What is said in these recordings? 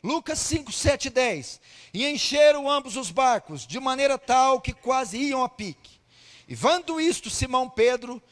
Lucas 5, 7 e 10. E encheram ambos os barcos, de maneira tal que quase iam a pique. E vendo isto, Simão Pedro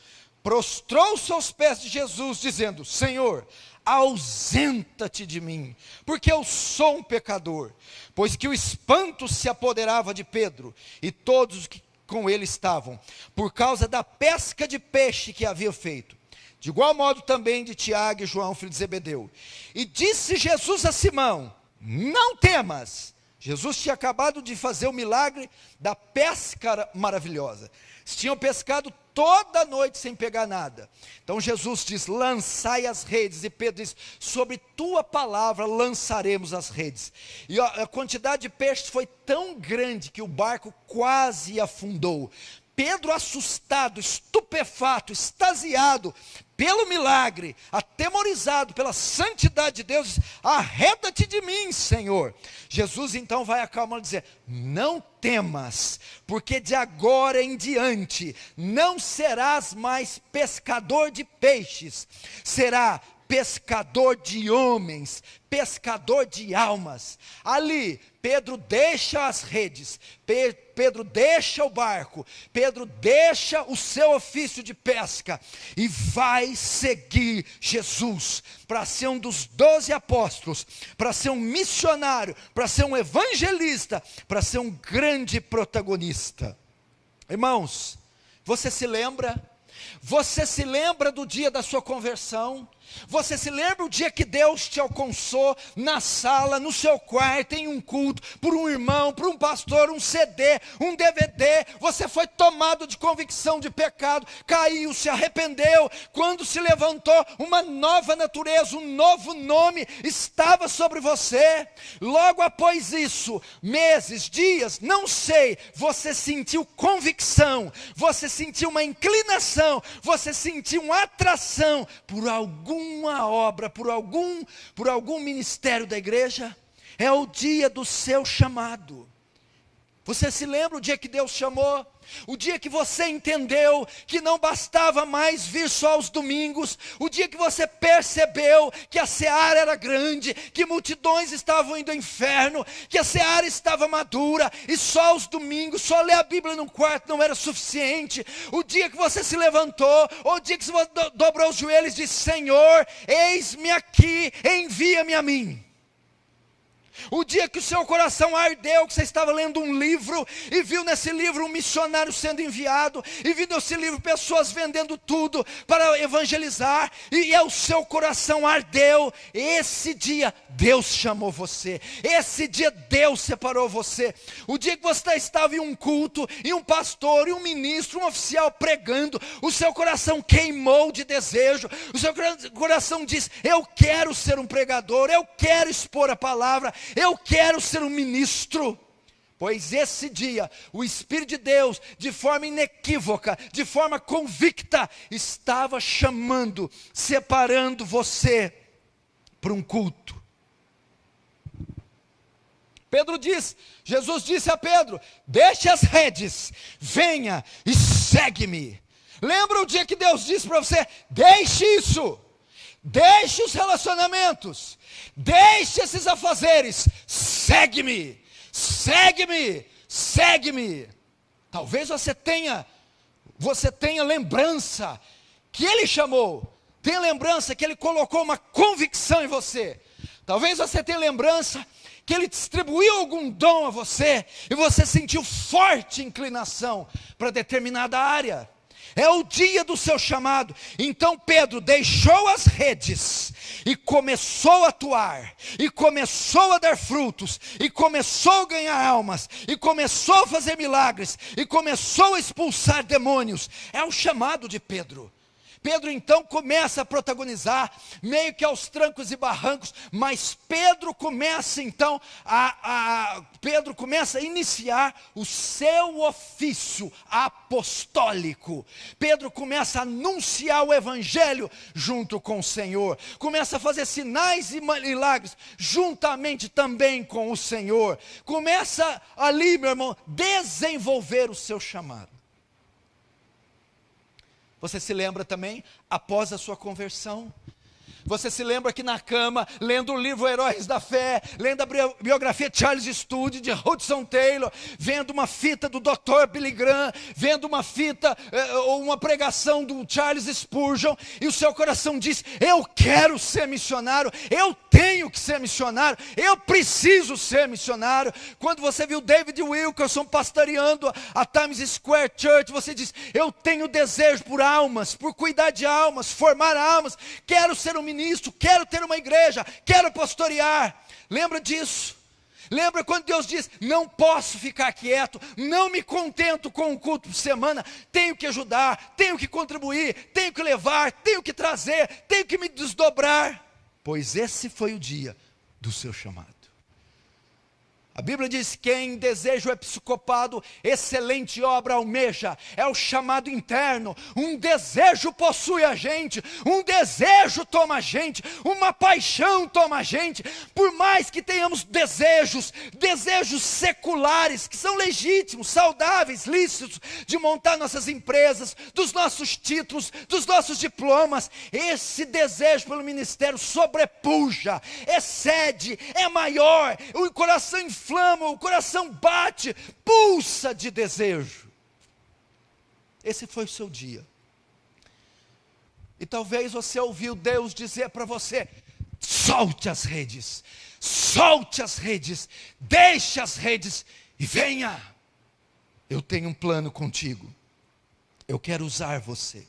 prostrou-se aos pés de Jesus, dizendo: Senhor, ausenta-te de mim, porque eu sou um pecador. Pois que o espanto se apoderava de Pedro e todos os que com ele estavam, por causa da pesca de peixe que havia feito. De igual modo também de Tiago e João, filho de Zebedeu. E disse Jesus a Simão: não temas. Jesus tinha acabado de fazer o milagre da pesca maravilhosa. Eles tinham pescado toda a noite sem pegar nada. Então Jesus diz: lançai as redes. E Pedro diz: sobre tua palavra lançaremos as redes. E a quantidade de peixes foi tão grande que o barco quase afundou. Pedro, assustado, estupefato, extasiado pelo milagre, atemorizado pela santidade de Deus, arreda-te de mim, Senhor. Jesus então vai acalmando e dizer: não temas, porque de agora em diante não serás mais pescador de peixes, será pescador de homens, pescador de almas. Ali, Pedro deixa as redes, Pedro deixa o barco, Pedro deixa o seu ofício de pesca e vai seguir Jesus, para ser um dos 12 apóstolos, para ser um missionário, para ser um evangelista, para ser um grande protagonista. Irmãos, você se lembra? Você se lembra do dia da sua conversão? Você se lembra o dia que Deus te alcançou na sala, no seu quarto, em um culto, por um irmão, por um pastor, um CD, um DVD, você foi tomado de convicção de pecado, caiu, se arrependeu, quando se levantou, uma nova natureza, um novo nome estava sobre você. Logo após isso, meses, dias, não sei, você sentiu convicção, você sentiu uma inclinação, você sentiu uma atração por alguma obra, por algum ministério da igreja. É o dia do seu chamado. Você se lembra o dia que Deus chamou? O dia que você entendeu que não bastava mais vir só aos domingos, o dia que você percebeu que a seara era grande, que multidões estavam indo ao inferno, que a seara estava madura, e só aos domingos, só ler a Bíblia no quarto não era suficiente. O dia que você se levantou, ou o dia que você dobrou os joelhos e disse: Senhor, eis-me aqui, envia-me a mim. O dia que o seu coração ardeu, que você estava lendo um livro, e viu nesse livro um missionário sendo enviado, e viu nesse livro pessoas vendendo tudo para evangelizar, e o seu coração ardeu. Esse dia Deus chamou você, esse dia Deus separou você. O dia que você estava em um culto, e um pastor, e um ministro, um oficial pregando, o seu coração queimou de desejo, o seu coração disse: eu quero ser um pregador, eu quero expor a palavra, eu quero ser um ministro. Pois esse dia, o Espírito de Deus, de forma inequívoca, de forma convicta, estava chamando, separando você para um culto. Jesus disse a Pedro: deixe as redes, venha e segue-me. Lembra o dia que Deus disse para você: deixe isso, deixe os relacionamentos, deixe esses afazeres, segue-me, segue-me, segue-me. Talvez você tenha lembrança que Ele chamou, tenha lembrança que Ele colocou uma convicção em você. Talvez você tenha lembrança que Ele distribuiu algum dom a você, e você sentiu forte inclinação para determinada área. É o dia do seu chamado. Então Pedro deixou as redes e começou a atuar, e começou a dar frutos, e começou a ganhar almas, e começou a fazer milagres, e começou a expulsar demônios. É o chamado de Pedro. Pedro então começa a protagonizar, meio que aos trancos e barrancos, mas Pedro começa então Pedro começa a iniciar o seu ofício apostólico. Pedro começa a anunciar o evangelho junto com o Senhor, começa a fazer sinais e milagres juntamente também com o Senhor, começa ali, meu irmão, desenvolver o seu chamado. Você se lembra também, após a sua conversão, Você se lembra que na cama, lendo o livro Heróis da Fé, lendo a biografia de Charles Studi, de Hudson Taylor, vendo uma fita do Dr. Billy Graham, vendo uma fita ou uma pregação do Charles Spurgeon, e o seu coração diz: eu quero ser missionário, eu tenho que ser missionário, eu preciso ser missionário. Quando você viu David Wilkerson pastoreando a Times Square Church, você diz: eu tenho desejo por almas, por cuidar de almas, formar almas, quero ser um ministro, quero ter uma igreja, quero pastorear. Lembra disso? Lembra quando Deus diz: não posso ficar quieto, não me contento com um culto por semana, tenho que ajudar, tenho que contribuir, tenho que levar, tenho que trazer, tenho que me desdobrar, pois esse foi o dia do seu chamado. A Bíblia diz: quem deseja o episcopado, excelente obra almeja. É o chamado interno. Um desejo possui a gente, um desejo toma a gente, uma paixão toma a gente. Por mais que tenhamos desejos seculares, que são legítimos, saudáveis, lícitos, de montar nossas empresas, dos nossos títulos, dos nossos diplomas, esse desejo pelo ministério sobrepuja, excede, é maior, o coração inflama, o coração bate, pulsa de desejo. Esse foi o seu dia. E talvez você ouviu Deus dizer para você: solte as redes, deixe as redes e venha. Eu tenho um plano contigo. Eu quero usar você.